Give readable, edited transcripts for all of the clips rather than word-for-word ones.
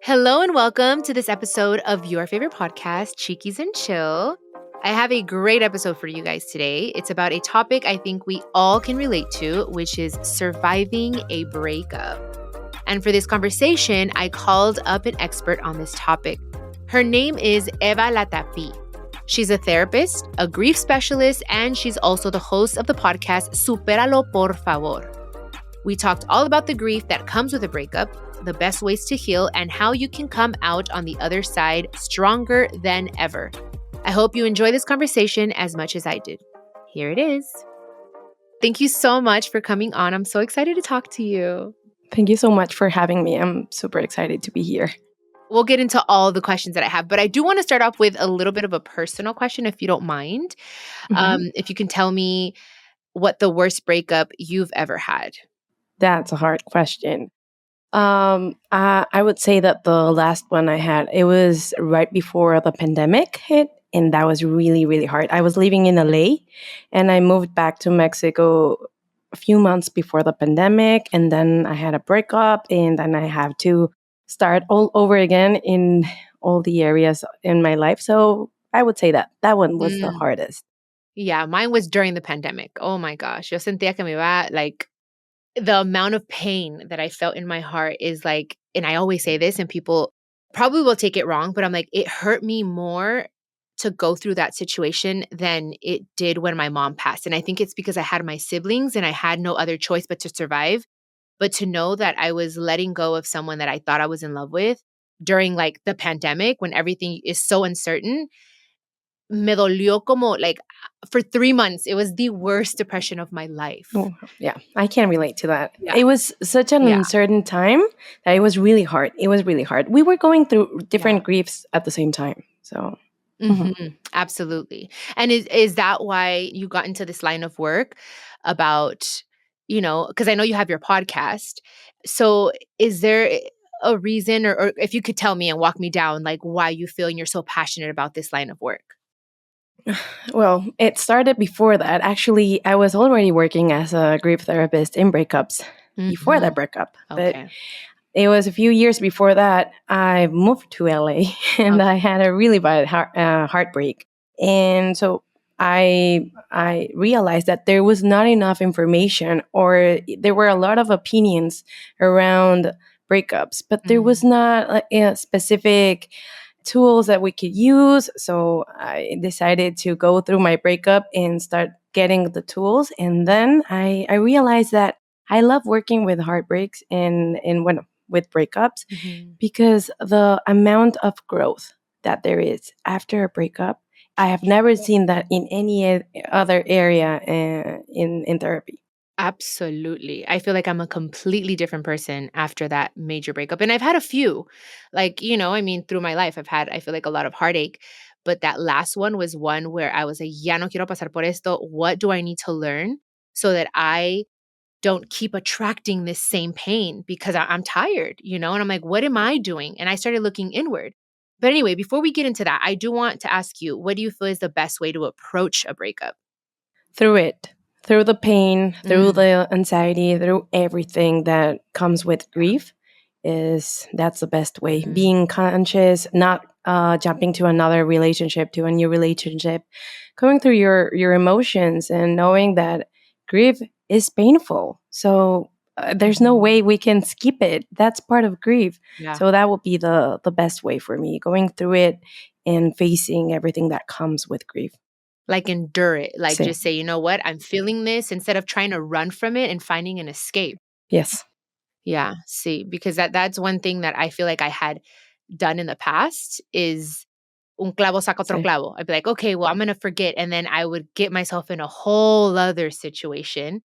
Hello and welcome to this episode of your favorite podcast, Chiquis and Chill. I have a great episode for you guys today. It's about a topic I think we all can relate to, which is surviving a breakup. And for this conversation, I called up an expert on this topic. Her name is Eva Latapi. She's a therapist, a grief specialist, and she's also the host of the podcast Supéralo por favor. We talked all about the grief that comes with a breakup, the best ways to heal, and how you can come out on the other side stronger than ever. I hope you enjoy this conversation as much as I did. Here it is. Thank you so much for coming on. I'm so excited to talk to you. Thank you so much for having me. I'm super excited to be here. We'll get into all the questions that I have, but I do want to start off with a little bit of a personal question, if you don't mind. If you can tell me what the worst breakup you've ever had. That's a hard question. I would say that the last one I had, it was right before the pandemic hit, and that was really, really hard. I was living in LA, and I moved back to Mexico a few months before the pandemic, and then I had a breakup, and then I have to start all over again in all the areas in my life. So I would say that one was the hardest. Yeah, mine was during the pandemic. Oh my gosh. Yo sentía que me iba, like, the amount of pain that I felt in my heart is like, and I always say this and people probably will take it wrong, but I'm like, it hurt me more to go through that situation than it did when my mom passed. And I think it's because I had my siblings and I had no other choice but to survive. But to know that I was letting go of someone that I thought I was in love with during like the pandemic when everything is so uncertain, me dolió como like for 3 months. It was the worst depression of my life. Oh, yeah, I can relate to that. Yeah. It was such an uncertain time that it was really hard. It was really hard. We were going through different griefs at the same time. So Absolutely. And is that why you got into this line of work about, because I know you have your podcast. So is there a reason or if you could tell me and walk me down like why you feel and you're so passionate about this line of work? Well, it started before that. Actually, I was already working as a grief therapist in breakups before that breakup. Okay. But it was a few years before that I moved to LA and I had a really bad heartbreak. And so I realized that there was not enough information, or there were a lot of opinions around breakups, but there was not a specific tools that we could use. So I decided to go through my breakup and start getting the tools. And then I realized that I love working with heartbreaks and with breakups because the amount of growth that there is after a breakup, I have never seen that in any other area in therapy. Absolutely. I feel like I'm a completely different person after that major breakup. And I've had a few, like, through my life, I feel like a lot of heartache. But that last one was one where I was like, ya no quiero pasar por esto. What do I need to learn so that I don't keep attracting this same pain because I'm tired, and I'm like, what am I doing? And I started looking inward. But anyway, before we get into that, I do want to ask you, what do you feel is the best way to approach a breakup? Through the pain, through the anxiety, through everything that comes with grief, that's the best way. Being conscious, not jumping to another relationship, to a new relationship, going through your emotions and knowing that grief is painful. So there's no way we can skip it. That's part of grief. Yeah. So that would be the best way for me, going through it and facing everything that comes with grief. Like endure it. Like just say, you know what? I'm feeling this instead of trying to run from it and finding an escape. Yes. Yeah. See, because that's one thing that I feel like I had done in the past is un clavo saca otro clavo. I'd be like, okay, well, I'm going to forget. And then I would get myself in a whole other situation.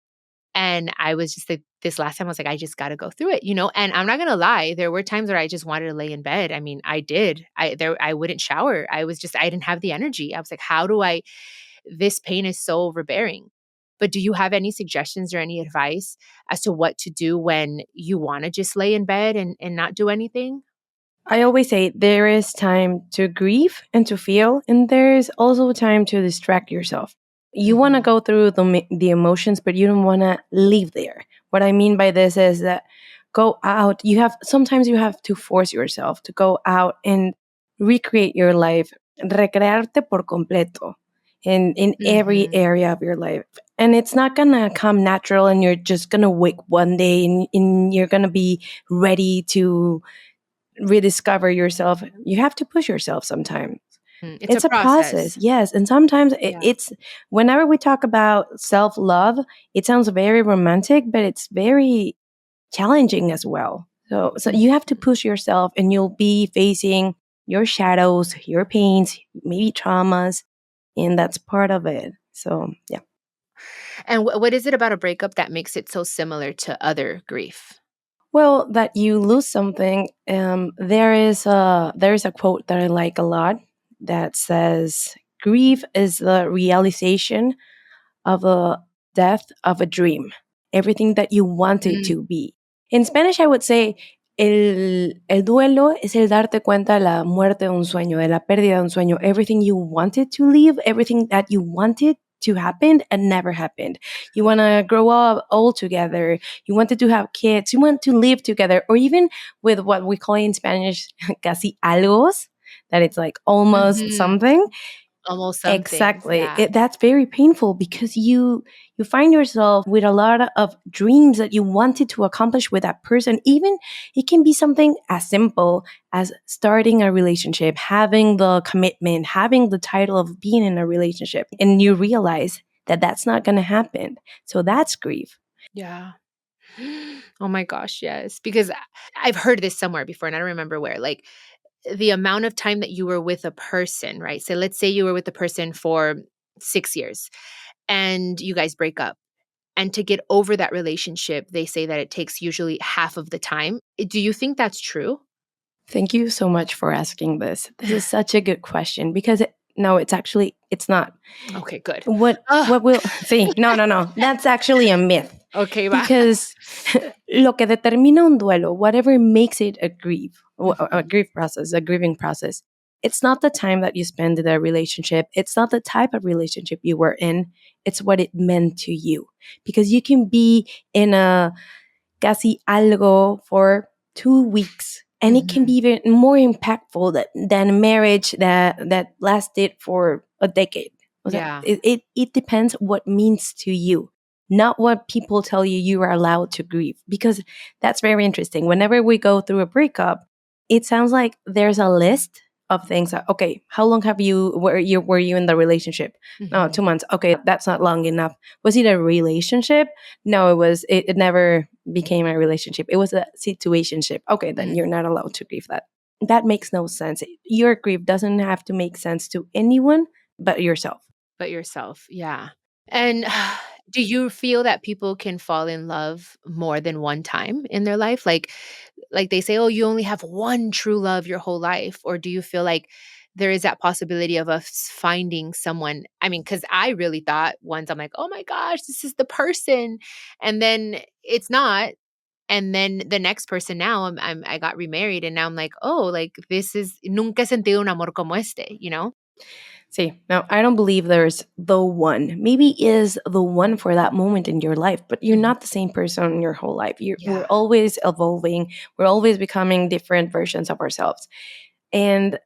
And I was just like, this last time I was like, I just got to go through it, and I'm not going to lie. There were times where I just wanted to lay in bed. I mean, I did. I wouldn't shower. I didn't have the energy. I was like, this pain is so overbearing. But do you have any suggestions or any advice as to what to do when you want to just lay in bed and not do anything? I always say there is time to grieve and to feel, and there's also time to distract yourself. You want to go through the emotions, but you don't want to live there. What I mean by this is that go out. Sometimes you have to force yourself to go out and recreate your life, recrearte por completo in every Mm-hmm. area of your life. And it's not gonna come natural and you're just gonna wake one day and you're gonna be ready to rediscover yourself. You have to push yourself sometimes. It's a It's a process, process. yes. And sometimes Yeah. it's whenever we talk about self love, it sounds very romantic, but it's very challenging as well. So you have to push yourself and you'll be facing your shadows, your pains, maybe traumas, and that's part of it. So, yeah. And what is it about a breakup that makes it so similar to other grief? Well, that you lose something. There is a quote that I like a lot that says, "Grief is the realization of a death of a dream, everything that you want it Mm, to be." In Spanish, I would say, el duelo es el darte cuenta de la muerte de un sueño, de la pérdida de un sueño, everything you wanted to leave, everything that you wanted to happen and never happened. You want to grow up all together. You wanted to have kids. You want to live together, or even with what we call in Spanish, casi algos, that it's like almost mhm. something. Almost some things, Exactly. yeah. That's very painful because you find yourself with a lot of dreams that you wanted to accomplish with that person. Even it can be something as simple as starting a relationship, having the commitment, having the title of being in a relationship, and you realize that that's not going to happen. So that's grief. Yeah. Oh my gosh, yes, because I've heard this somewhere before, and I don't remember where, like, the amount of time that you were with a person, right? So let's say you were with a person for 6 years and you guys break up. And to get over that relationship, they say that it takes usually half of the time. Do you think that's true? Thank you so much for asking this. This is such a good question because no, it's not. Okay, good. What Ah, will see? No. That's actually a myth okay, va. because lo que determina un duelo, whatever makes it a Mhm. grief process, a grieving process, it's not the time that you spend in a relationship. It's not the type of relationship you were in. It's what it meant to you. Because you can be in a casi algo for 2 weeks. And it can be Mhm. even more impactful than a marriage that lasted for a decade. O sea, Yeah. it depends what means to you, not what people tell you you are allowed to grieve. Because that's very interesting. Whenever we go through a breakup, it sounds like there's a list of things. Okay, how long were you in the relationship? No, Mhm. 2 months. Okay, that's not long enough. Was it a relationship? No, it never became a relationship. It was a situationship. Okay, then Mm. you're not allowed to grieve that. That makes no sense. Your grief doesn't have to make sense to anyone but yourself. But yourself, yeah. And do you feel that people can fall in love more than one time in their life? Like they say, "Oh, you only have one true love your whole life," or do you feel like there is that possibility of us finding someone? I mean, because I really thought once I'm like, "Oh my gosh, this is the person," and then it's not. And then the next person now, I got remarried, and now I'm like, "Oh, like this is nunca he sentido un amor como este," you know? See, now I don't believe there's the one. Maybe is the one for that moment in your life, but you're Mhm. not the same person your whole life. We're Yeah. always evolving. We're always becoming different versions of ourselves. And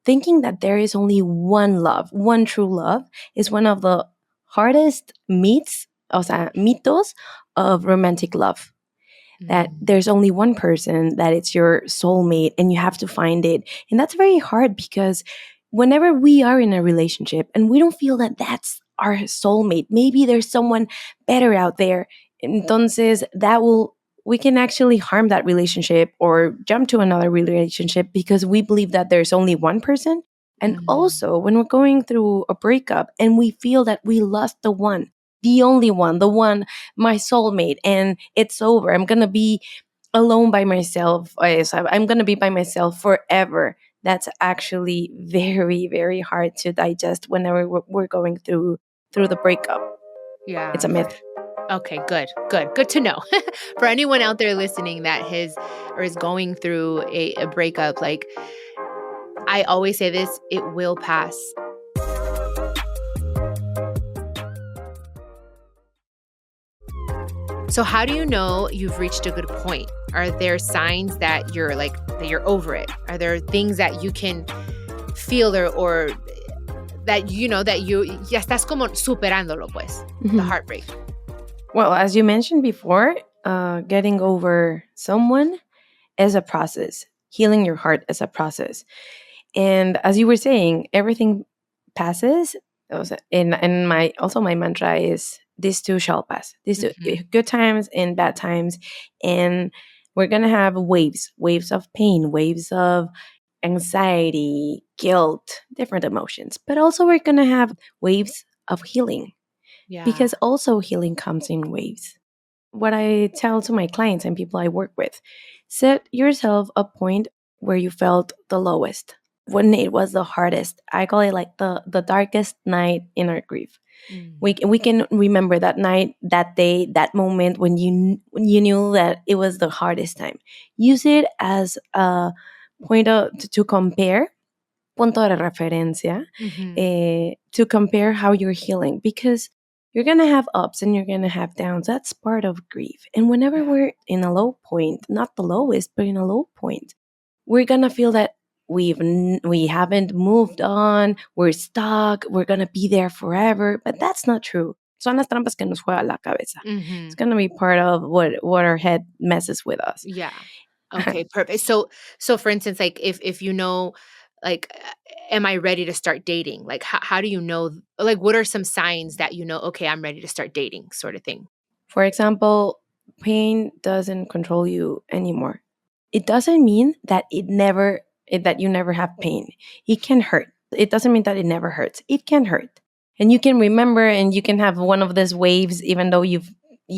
thinking that there is only one love, one true love, is one of the hardest mitos of romantic love. That Mm. there's only one person, that it's your soulmate, and you have to find it. And that's very hard because whenever we are in a relationship and we don't feel that that's our soulmate, maybe there's someone better out there. Entonces, we can actually harm that relationship or jump to another relationship because we believe that there's only one person. And Mhm. also, when we're going through a breakup and we feel that we lost the one, the only one, the one, my soulmate, and it's over, I'm going to be alone by myself. I'm going to be by myself forever. That's actually very, very hard to digest whenever we're going through the breakup. It's Yeah. a myth. Okay, good. Good. Good to know. For anyone out there listening that is going through a breakup, like I always say this, it will pass. So how do you know you've reached a good point? Are there signs that you're over it? Are there things that you can feel or that that you ya estás como superándolo pues, the Mhm. heartbreak? Well, as you mentioned before, getting over someone is a process. Healing your heart is a process. And as you were saying, everything passes. And my mantra is these two shall pass. These two, Mhm. good times and bad times, and we're gonna have waves of pain, waves of anxiety, guilt, different emotions. But also we're gonna have waves of healing, Yeah. because also healing comes in waves. What I tell to my clients and people I work with, set yourself a point where you felt the lowest, when it was the hardest. I call it like the darkest night in our grief. Mm. We can remember that night, that day, that moment when you knew that it was the hardest time. Use it as a point to compare, punto de referencia, Mhm. to compare how you're healing, because you're going to have ups and you're going to have downs. That's part of grief. And whenever Yeah. we're in a low point, not the lowest, but in a low point, we're going to feel that we haven't moved on, we're stuck, we're going to be there forever. But that's not true. Son las trampas que nos juega la cabeza. It's Mhm. going to be part of what our head messes with us. Yeah. Okay, perfect. So for instance, like if like am I ready to start dating? Like how do you know, like what are some signs that okay, I'm ready to start dating sort of thing? For example, pain doesn't control you anymore. It doesn't mean that that you never have pain. It can hurt. It doesn't mean that it never hurts. It can hurt. And you can remember and you can have one of these waves even though you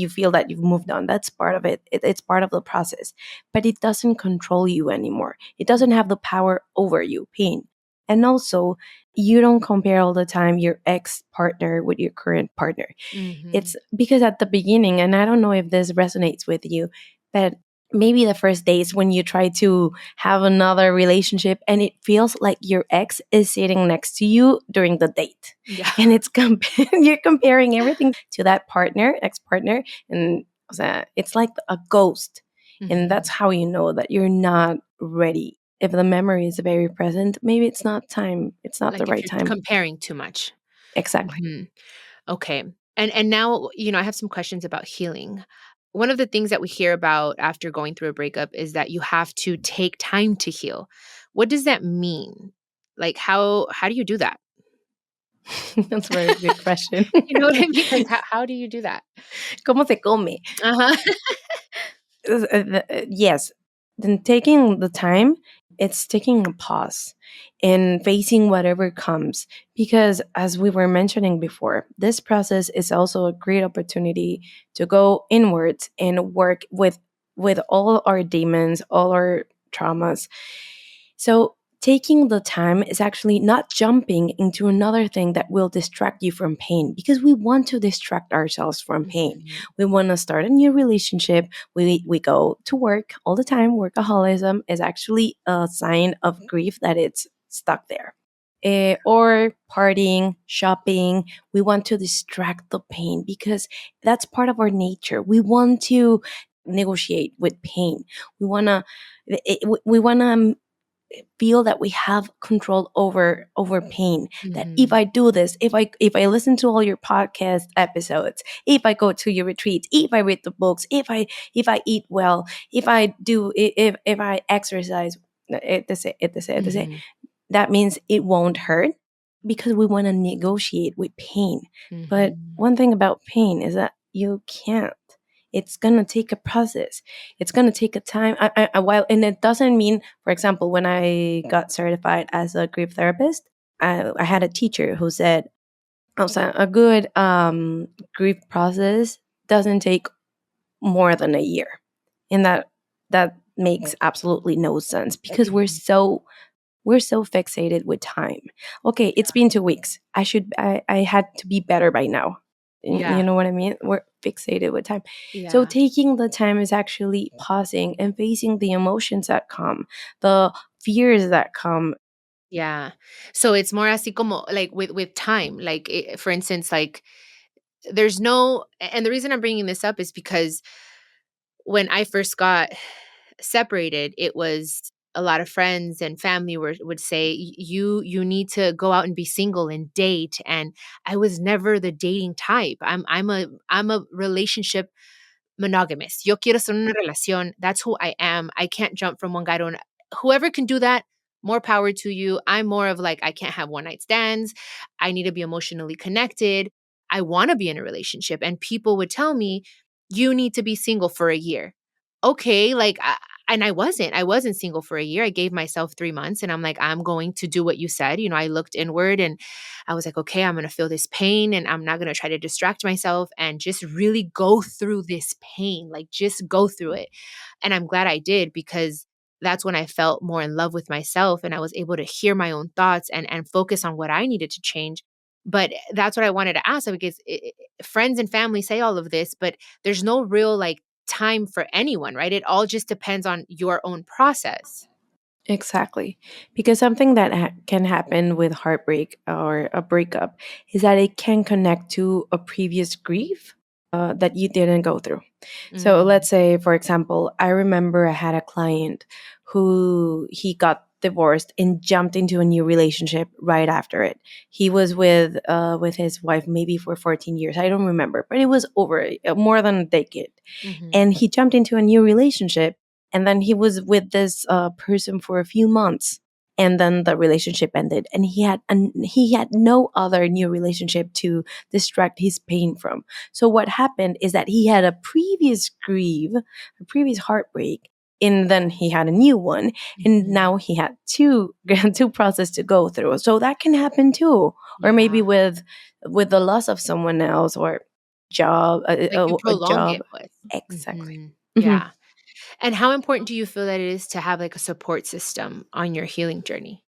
feel that you've moved on. That's part of it. It's part of the process. But it doesn't control you anymore. It doesn't have the power over you, pain. And also, you don't compare all the time your ex partner with your current partner. Mhm. It's because at the beginning, and I don't know if this resonates with you, but maybe the first days when you try to have another relationship and it feels like your ex is sitting next to you during the date. Yeah. And you're comparing everything to that partner, ex partner, and o sea, it's like a ghost. And that's Mhm. how you know that you're not ready. If the memory is very present, maybe it's not time. It's not the Like if right you're time. comparing too much. Exactly. Mhm. Okay. And now, I have some questions about healing. One of the things that we hear about after going through a breakup is that you have to take time to heal. What does that mean? Like how do you do that? That's a very good question. You know what I mean? Like how do you do that? ¿Cómo se come? Uh-huh. Yes. Then taking the time, it's taking a pause and facing whatever comes. Because as we were mentioning before, this process is also a great opportunity to go inwards and work with all our demons, all our traumas. So taking the time is actually not jumping into another thing that will distract you from pain, because we want to distract ourselves from pain. Mhm. We want to start a new relationship. We go to work all the time. Workaholism is actually a sign of grief that it's stuck there. Or partying, shopping. We want to distract the pain because that's part of our nature. We want to negotiate with pain. We want to we want to feel that we have control over pain, that if Mhm. I do this, if I listen to all your podcast episodes, if I go to your retreats, if I read the books, if I eat well, if I exercise, etc., Mhm. that means it won't hurt, because we want to negotiate with pain. But Mhm. one thing about pain is that you can't. It's gonna take a process. It's gonna take a time, a while, and it doesn't mean. For example, when I got certified as a grief therapist, I had a teacher who said, "Also, a good grief process doesn't take more than a year," and that makes absolutely no sense, because Mhm. we're so fixated with time. Okay, it's been 2 weeks. I had to be better by now. Yeah. You know what I mean? We're fixated with time. So Yeah. taking the time is actually pausing and facing the emotions that come, the fears that come. Yeah. So it's more así como like with time, like for instance, like there's no, and the reason I'm bringing this up is because when I first got separated, it was a lot of friends and family would say, You need to go out and be single and date." And I was never the dating type. I'm a relationship monogamous. Yo quiero ser una relación. That's who I am. I can't jump from one guy to another. Whoever can do that, more power to you. I'm more of like, I can't have one night stands. I need to be emotionally connected. I want to be in a relationship. And people would tell me, you need to be single for a year. Okay, and I wasn't single for a year. I gave myself 3 months and I'm like, I'm going to do what you said. I looked inward and I was like, okay, I'm going to feel this pain and I'm not going to try to distract myself and just really go through this pain, like just go through it. And I'm glad I did, because that's when I felt more in love with myself and I was able to hear my own thoughts and focus on what I needed to change. But that's what I wanted to ask, because friends and family say all of this, but there's no real like time for anyone, right? It all just depends on your own process. Exactly. Because something that can happen with heartbreak or a breakup is that it can connect to a previous grief that you didn't go through. So Mm, let's say, for example, I remember I had a client who he got divorced and jumped into a new relationship right after it. He was with his wife maybe for 14 years. I don't remember, but it was over more than a decade. mhm. And he jumped into a new relationship, and then he was with this person for a few months, and then the relationship ended, and he had no other new relationship to distract his pain from. So what happened is that he had a previous grief, a previous heartbreak, and then he had a new one, and Mhm. now he had two two process to go through. So that can happen too. Or maybe Yeah. with the loss of someone else, or job Like you a prolong job. it with. Exactly. Mhm. Mhm. Yeah. And how important do you feel that it is to have like a support system on your healing journey?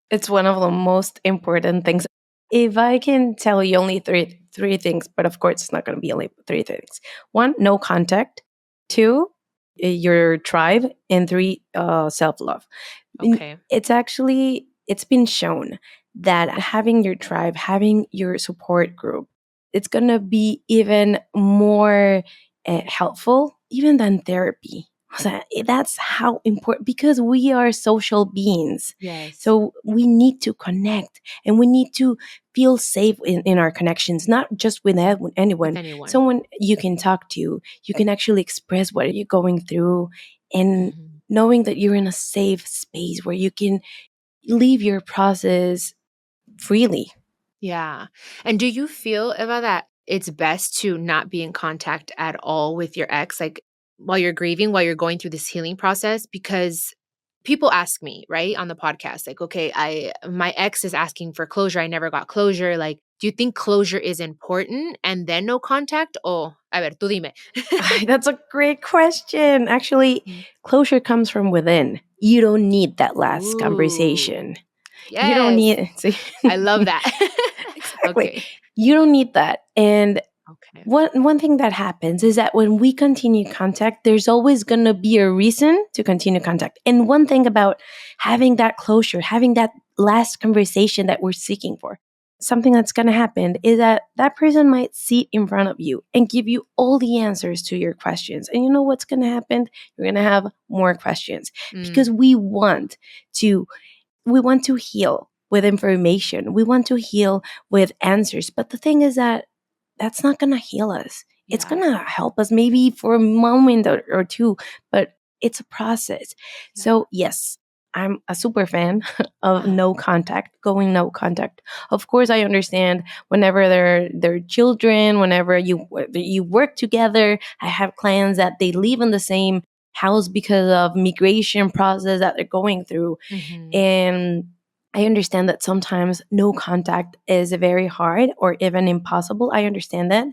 It's one of the most important things. If I can tell you only three things, but of course it's not going to be only three things. One, no contact. Two, your tribe, and three, self love. Okay. It's been shown that having your tribe, having your support group, it's going to be even more helpful even than therapy. So that's how important, because we are social beings. Yes. So we need to connect, and we need to feel safe in our connections, not just with With anyone, anyone. someone you can talk to, you can actually express what you're going through, and Mhm. knowing that you're in a safe space where you can leave your process freely. Yeah. And do you feel, Eva, that it's best to not be in contact at all with your ex, like while you're grieving, while you're going through this healing process? Because people ask me, right, on the podcast, like, okay, my ex is asking for closure. I never got closure. Like, do you think closure is important and then no contact? Oh, a ver, tú dime. That's a great question. Actually, Mm. closure comes from within. You don't need that last Ooh, conversation. You don't yes. need see, I love that. exactly. Okay. You don't need that. And Okay. one thing that happens is that when we continue contact, there's always going to be a reason to continue contact. And one thing about having that closure, having that last conversation that we're seeking for, something that's going to happen is that that person might sit in front of you and give you all the answers to your questions. And you know what's going to happen? You're going to have more questions, because Mm, we want to heal with information. We want to heal with answers. But the thing is that that's not going to heal us. It's yeah. going to help us maybe for a moment or two, but it's a process. Yeah. So, yes, I'm a super fan of no contact, going no contact. Of course, I understand whenever they're children, whenever you work together. I have clients that they live in the same house because of migration process that they're going through, Mhm. and I understand that sometimes no contact is very hard or even impossible. I understand that.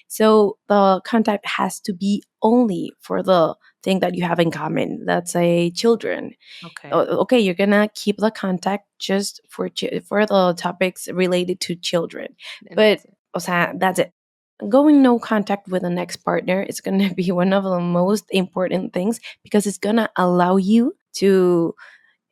So the contact has to be only for the thing that you have in common. Let's say children. Okay. Okay, you're gonna keep the contact just for the topics related to children. And But that's it. o sea, that's it. Going no contact with an ex partner is gonna be one of the most important things, because it's gonna allow you to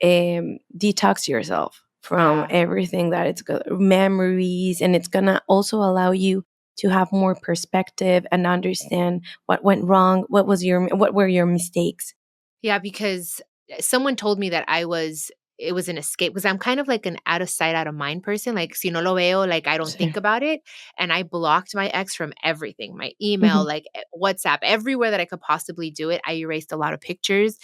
detox yourself from Yeah. everything that it's memories, and it's gonna also allow you to have more perspective and understand what went wrong, what were your mistakes. Yeah, because someone told me that it was an escape because I'm kind of like an out of sight, out of mind person. Like, si no lo veo, like I don't Sí. think about it. And I blocked my ex from everything, my email, Mhm. like WhatsApp, everywhere that I could possibly do it. I erased a lot of pictures.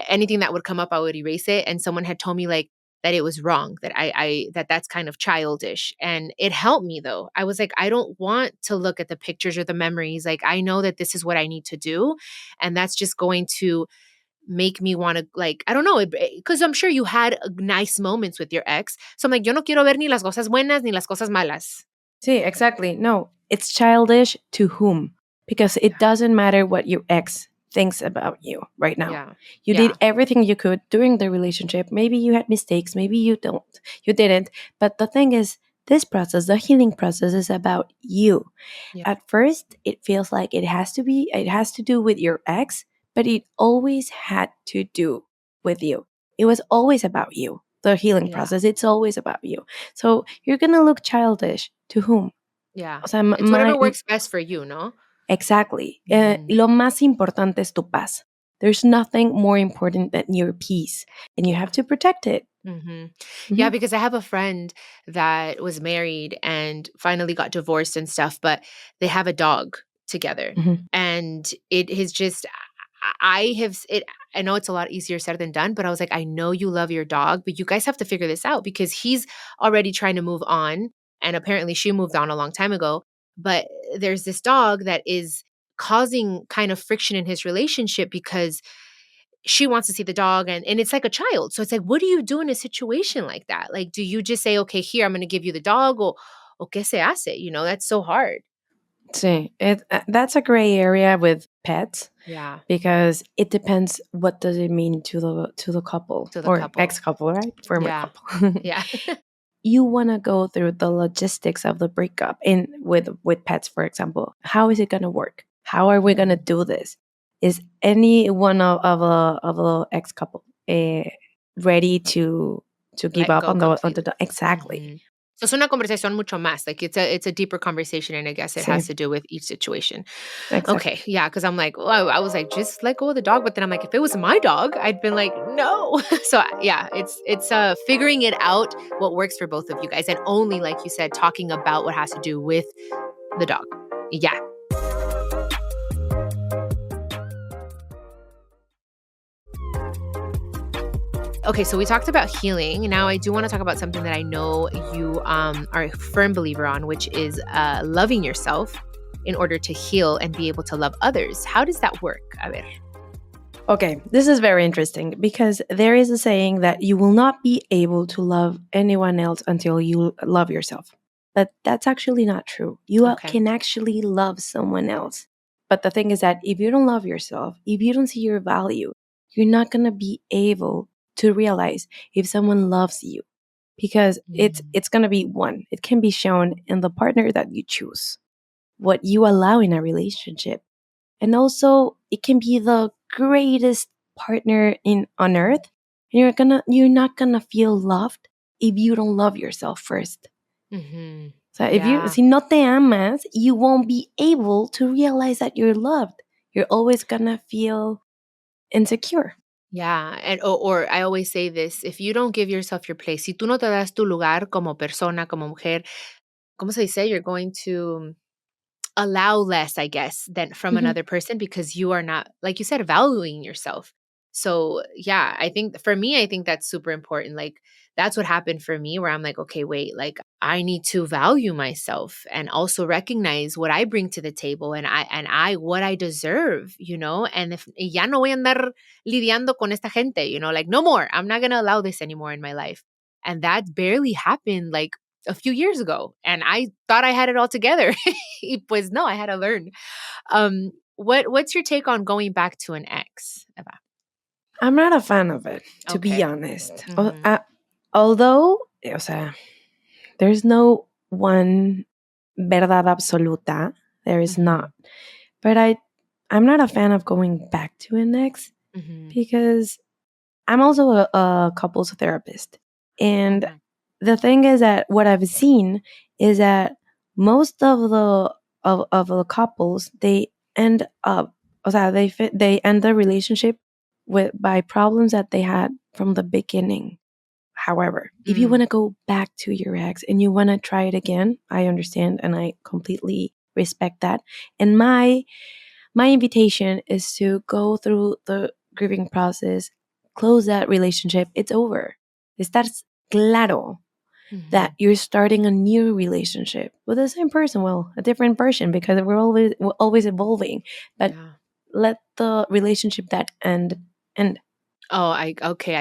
Anything that would come up, I would erase it. And someone had told me like that it was wrong, that that's kind of childish. And it helped me though. I was like, I don't want to look at the pictures or the memories. Like I know that this is what I need to do. And that's just going to make me want to like, I don't know, because I'm sure you had nice moments with your ex. So I'm like, yo no quiero ver ni las cosas buenas ni las cosas malas. See, exactly. No, it's childish to whom? Because it Yeah. doesn't matter what your ex thinks about you right now. Yeah. You did Yeah. everything you could during the relationship. Maybe you had mistakes, maybe you didn't. But the thing is, this process, the healing process is about you. Yeah. At first, it feels like it has to do with your ex, but it always had to do with you. It was always about you. The healing Yeah. process, it's always about you. So you're gonna look childish to whom? Yeah. O sea, It's whatever works best for you, no? exactly. Mhm. Lo más importante es tu paz. There's nothing more important than your peace, and you have Yeah. to protect it. Yeah, Mhm, because I have a friend that was married and finally got divorced and stuff, but they have a dog together. mhm. And it is just I have it I know it's a lot easier said than done, but I was like, I know you love your dog, but you guys have to figure this out because he's already trying to move on. And apparently she moved on a long time ago. But there's this dog that is causing kind of friction in his relationship because she wants to see the dog and it's like a child. So it's like, what do you do in a situation like that? Like, do you just say, okay, here, I'm going to give you the dog or qué se hace? You know, that's so hard. Sí, that's a gray area with pets Yeah. because it depends what does it mean to the couple To the or couple. ex-couple, right? Former Yeah. couple. Yeah. You want to go through the logistics of the breakup in with pets, for example. How is it going to work? How are we going to Mhm. do this? Is any one of a ex couple ready to give Let up go on the completely. dog? Exactly. Mhm. So es una conversación mucho más. Like it's a deeper conversation, and I guess it has Sí, to do with each situation. Okay, exactly. yeah, because I'm like, well, I was like, just let go of the dog, but then I'm like, if it was my dog, I'd been like, no. So yeah, it's figuring it out what works for both of you guys, and only like you said, talking about what has to do with the dog. Yeah. Okay, so we talked about healing. Now I do want to talk about something that I know you are a firm believer on, which is loving yourself in order to heal and be able to love others. How does that work? A ver. Okay, this is very interesting because there is a saying that you will not be able to love anyone else until you love yourself. But that's actually not true. You Okay. can actually love someone else. But the thing is that if you don't love yourself, if you don't see your value, you're not going to be able to realize if someone loves you because Mm. it's going to be one. It can be shown in the partner that you choose, what you allow in a relationship, and also it can be the greatest partner in on earth, and you're not gonna feel loved if you don't love yourself first. Mhm. So if you Yeah. si no te amas, you won't be able to realize that you're loved. You're always gonna feel insecure. Yeah. And or I always say this, if you don't give yourself your place, si tú no te das tu lugar como persona, como mujer, ¿cómo se dice? You're going to allow less, I guess, than from Mhm. another person because you are not, like you said, valuing yourself. So, yeah, I think for me, I think that's super important. Like, that's what happened for me, where I'm like, okay, wait, like, I need to value myself and also recognize what I bring to the table and what I deserve, you know? And if ya no voy a andar lidiando con esta gente, you know, like, no more. I'm not going to allow this anymore in my life. And that barely happened like a few years ago. And I thought I had it all together. Y pues no, I had to learn. What's your take on going back to an ex, Eva? I'm not a fan of it, to be Okay. honest. Mhm. Although, o sea, there's no one verdad absoluta. There is not. Mhm. But I'm not a fan of going back to an ex Mhm. because I'm also a couples therapist. And Okay. the thing is that what I've seen is that most of the of the couples, they end up, o sea, they end the relationship with by problems that they had from the beginning. However, if you want to go back to your ex and you want to try it again, I understand and I completely respect that. And my invitation is to go through the grieving process, close that relationship. It's over. Estás claro that you're starting a new relationship with the same person, well, a different person, because we're always evolving. But Yeah. let the relationship that end. Oh, I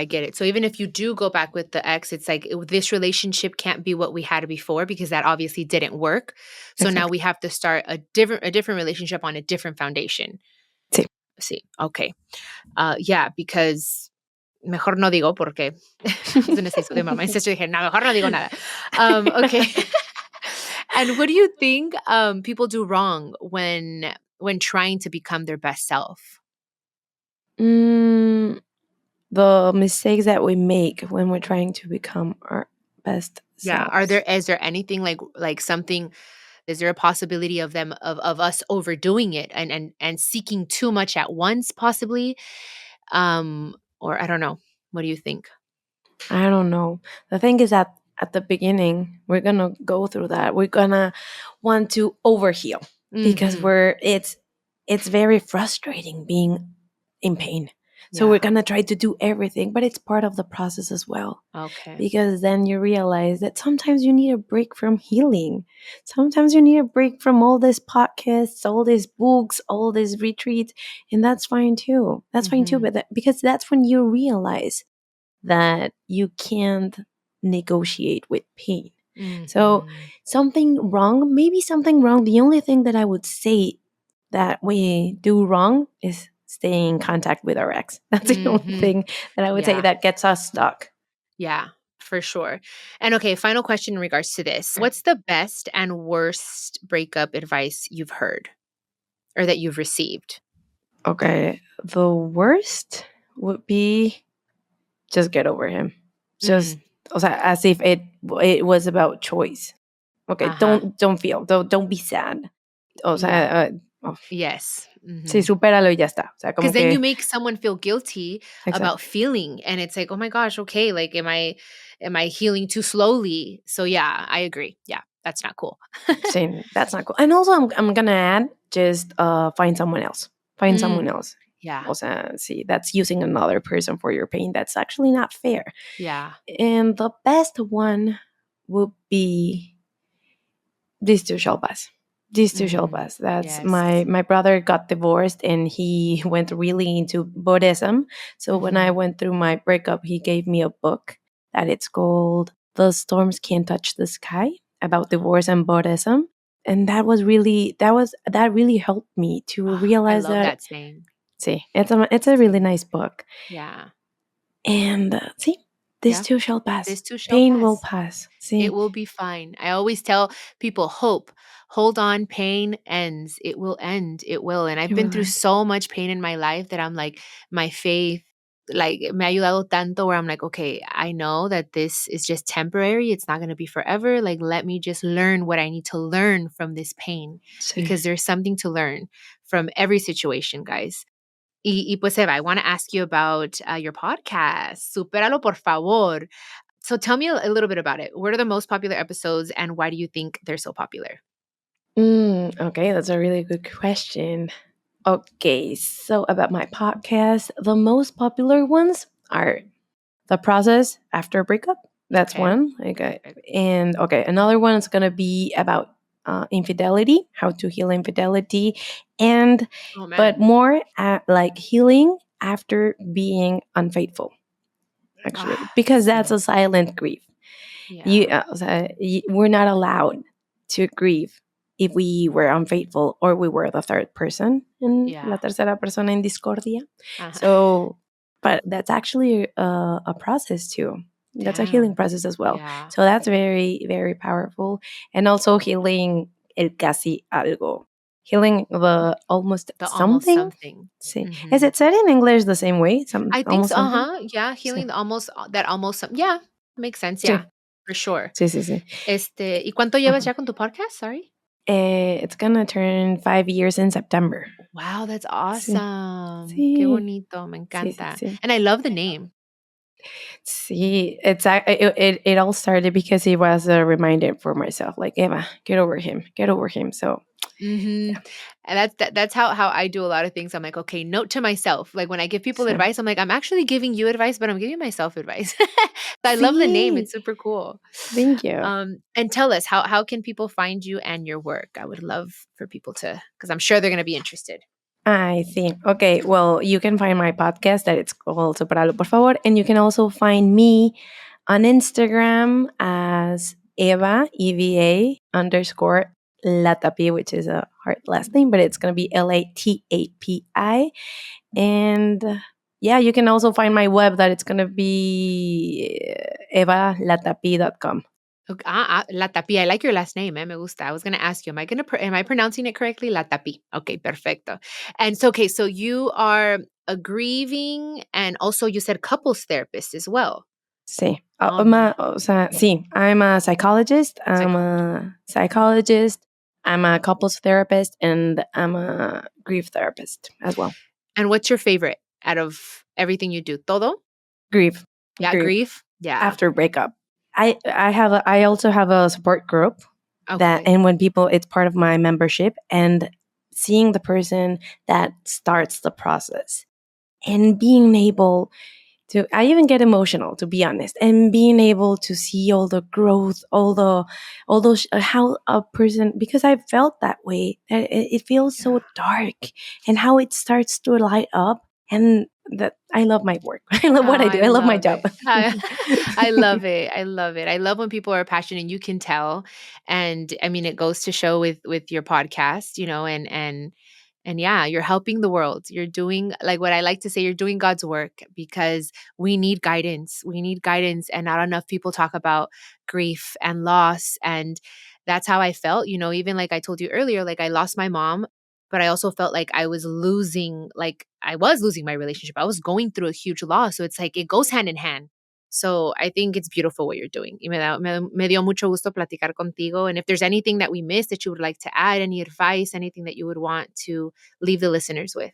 get it. So even if you do go back with the ex, it's like this relationship can't be what we had before because that obviously didn't work. So now Exactly. we have to start a different relationship on a different foundation. Sí. See, okay, yeah, because mejor no digo porque I was gonna say something about my sister here. No, mejor no digo nada. Okay. And what do you think people do wrong when trying to become their best self? Mm, the mistakes that we make when we're trying to become our best Yeah. selves. Is there anything like something, is there a possibility of them of us overdoing it and seeking too much at once possibly? Or I don't know. What do you think? I don't know. The thing is that at the beginning, we're gonna go through that. We're gonna want to overheal because Mhm. it's very frustrating being in pain. So we're Yeah. gonna try to do everything, but it's part of the process as well. Okay. Because then you realize that sometimes you need a break from healing. Sometimes you need a break from all these podcasts, all these books, all these retreats, and that's fine too. That's fine too, Mhm. but because that's when you realize that you can't negotiate with pain. So, Mhm. something wrong, maybe something wrong. The only thing that I would say that we do wrong is staying in contact with our ex. That's the only Mhm. thing that I would say Yeah. that gets us stuck. Yeah, for sure. And okay, final question in regards to this. What's the best and worst breakup advice you've heard or that you've received? Okay, the worst would be just get over him. Just Mm. o sea, as if it was about choice. Okay, Uh-huh. don't be sad. O Yeah. sea, oh, Yes. sí, Mhm. supéralo y ya está. O sea, Because como then you que make someone feel guilty about exactly. feeling and it's like, "Oh my gosh, okay, like am I healing too slowly?" So yeah, I agree. Yeah, that's not cool. Saying that's not cool. And also I'm gonna add just find someone else. Find someone Mm. else. Yeah. O sea, see, that's using another person for your pain. That's actually not fair. Yeah. And the best one would be these two shall pass. These two shall Mm. pass. That's Yes. my brother got divorced and he went really into Buddhism. So when I Mhm. went through my breakup, he gave me a book that it's called The Storms Can't Touch the Sky about divorce and Buddhism. And that really helped me to Oh, I realize love that that saying. see, it's a really nice book. Yeah. And see, this Yeah. too shall pass. This too shall Pain will pass. pass. It See, will be fine. I always tell people, hope, hold on, pain ends. It will end. It will. And I've it been will through end. so much pain in my life that I'm like, my faith, like, me ha ayudado tanto where I'm like, okay, I know that this is just temporary. It's not going to be forever. Like, let me just learn what I need to learn from this pain See. because there's something to learn from every situation, guys. Y pues, Eva, I want to ask you about your podcast. Supéralo, por favor. So tell me a little bit about it. What are the most popular episodes and why do you think they're so popular? Okay, that's a really good question. Okay, so about my podcast, the most popular ones are the process after a breakup. That's Okay. one. Perfect. And okay, another one is gonna be about infidelity, how to heal infidelity, and Oh but man. more at like healing after being unfaithful. Ah, Actually, because that's sí. a silent grief. Yeah. O sea, we're not allowed to grieve if we were unfaithful or we were the third person in la Yeah. tercera persona en discordia. Uh-huh. So, but that's actually a process too. That's a healing Damn. process as well. Yeah. So that's very, very powerful. And also healing el casi algo. Healing the almost The almost something. something. See, is Mhm. it said in English the same way? Some I think almost so. something. Uh-huh. Yeah, Sí, healing the almost that almost yeah, makes sense. Yeah, sí, for sure. sí, sí, sí. ¿Y cuánto llevas Ujú. ya con tu podcast? Sorry. It's gonna turn 5 years in September. Wow, that's Sí, awesome. Qué sí, bonito, me sí, sí, encanta. sí. And I love the name. See, it all started because it was a reminder for myself, like Eva, get over him, get over him. So And that's how I do a lot of things. I'm like, okay, note to myself. Like when I give people so advice, I'm like, I'm actually giving you advice, but I'm giving myself advice. So I love the name. see, It's super cool. thank you. And tell us how can people find you and your work? I would love for people to, because I'm sure they're going to be interested. I think okay. Well, you can find my podcast that it's called Superalo por favor, and you can also find me on Instagram as Eva Latapi, which is a hard last name, but it's gonna be Latapi. And yeah, you can also find my web that it's gonna be evalatapi.com. Okay, Latapi. I like your last name. Me gusta. I was going to ask you, am I pronouncing it correctly? Latapi. Okay, perfecto. And so, okay, so you are a grieving and also you said couples therapist as well. Sí. Oh, man. Sí, I'm a psychologist. I'm a couples therapist, and I'm a grief therapist as well. And what's your favorite out of everything you do? Todo? Grief. Yeah, grief. Yeah. After breakup. I also have a support group that, Okay. and when people, it's part of my membership, and seeing the person that starts the process and being able to, I even get emotional, to be honest, and being able to see all the growth, all those how a person, because I felt that way, it feels so dark, and how it starts to light up, and that I love my work. I love what I do. I I love my love job. it. I love it. I love it. I love when people are passionate and you can tell. And I mean, it goes to show with your podcast, and yeah, you're helping the world. You're doing, like what I like to say, you're doing God's work, because we need guidance. We need guidance, and not enough people talk about grief and loss. And that's how I felt, even like I told you earlier, like I lost my mom, but I also felt like I was losing my relationship. I was going through a huge loss. So it's like it goes hand in hand. So I think it's beautiful what you're doing. Y me dio mucho gusto platicar contigo. And if there's anything that we missed that you would like to add, any advice, anything that you would want to leave the listeners with.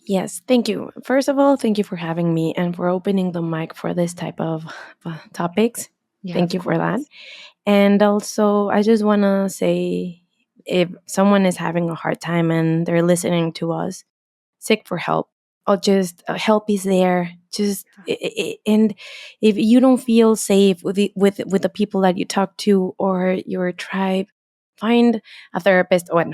Yes, thank you. First of all, thank you for having me and for opening the mic for this type of topics. Yeah, Thank you for that. And also, I just want to say, if someone is having a hard time and they're listening to us, seek for help, or just help is there. Just and if you don't feel safe with with the people that you talk to or your tribe, find a therapist. Well,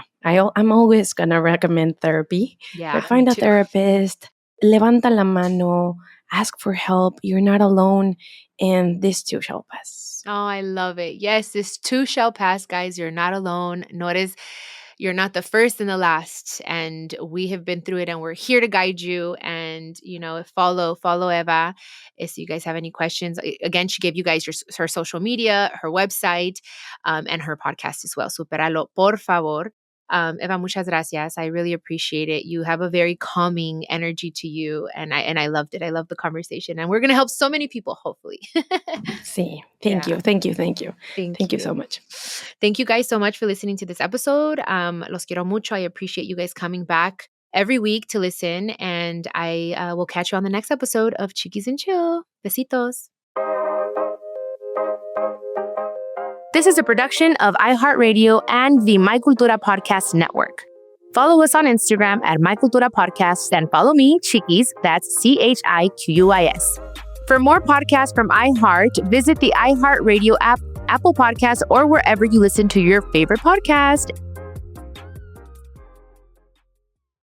I'm always gonna recommend therapy, Yeah, but me find a too. therapist. Levanta la mano. Ask for help. You're not alone, and this too shall pass. Oh, I love it. Yes, this too shall pass, guys. You're not alone. Notice you're not the first and the last. And we have been through it, and we're here to guide you. And, follow Eva. If you guys have any questions, again, she gave you guys her social media, her website, and her podcast as well. Superalo, por favor. Eva, muchas gracias. I really appreciate it. You have a very calming energy to you, and I loved it. I love the conversation, and we're gonna help so many people, hopefully. See, thank Yeah. you, thank you, thank you, Thank thank you you. so much. Thank you guys so much for listening to this episode. Los quiero mucho. I appreciate you guys coming back every week to listen, and I will catch you on the next episode of Chiquis and Chill. Besitos. This is a production of iHeartRadio and the My Cultura Podcast Network. Follow us on Instagram at My Cultura Podcast and follow me, Chiquis, that's CHIQUIS. For more podcasts from iHeart, visit the iHeartRadio app, Apple Podcasts, or wherever you listen to your favorite podcast.